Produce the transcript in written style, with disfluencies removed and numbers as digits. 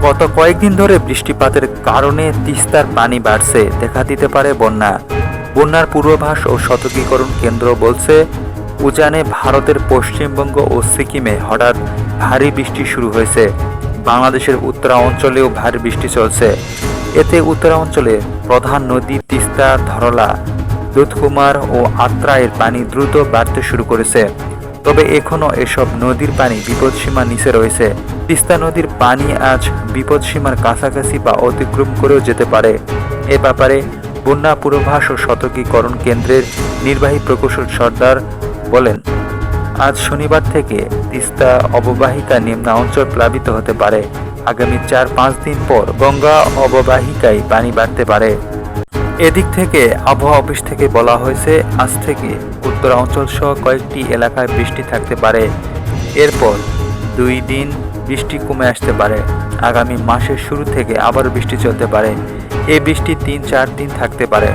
গত কয়েকদিন ধরে বৃষ্টিপাতের কারণে তিস্তার পানি বাড়ছে, দেখা দিতে পারে বন্যা। বন্যার পূর্বাভাস ও সতর্কীকরণ কেন্দ্র বলছে, উজানে ভারতের পশ্চিমবঙ্গ ও সিকিমে হঠাৎ ভারী বৃষ্টি শুরু হয়েছে। বাংলাদেশের উত্তরাঞ্চলেও ভারী বৃষ্টি চলছে। এতে উত্তরাঞ্চলের প্রধান নদী তিস্তা, ধরলা, দুধকুমার ও আত্রাইয়ের পানি দ্রুত বাড়তে শুরু করেছে। তবে এখনও এসব নদীর পানি বিপদসীমার নিচে রয়েছে। তিস্তা নদীর পানি আজ বিপদসীমার কাছাকাছি বা অতিক্রম করেও যেতে পারে। এ ব্যাপারে বন্যা পূর্বাভাস ও সতর্কীকরণ কেন্দ্রের নির্বাহী প্রকৌশল সর্দার বলেন, আজ শনিবার থেকে তিস্তা অববাহিকা নিম্নাঞ্চল প্লাবিত হতে পারে। আগামী 4-5 দিন পর গঙ্গা অববাহিকায় পানি বাড়তে পারে। এদিক থেকে আবহাওয়া অফিস থেকে বলা হয়েছে, আজ থেকে উত্তরাঞ্চল সহ কয়েকটি এলাকায় বৃষ্টি থাকতে পারে। এরপর 2 দিন বৃষ্টি কমে আসতে পারে। আগামী মাসের শুরু থেকে আবারও বৃষ্টি চলতে পারে। এই বৃষ্টি 3-4 দিন থাকতে পারে।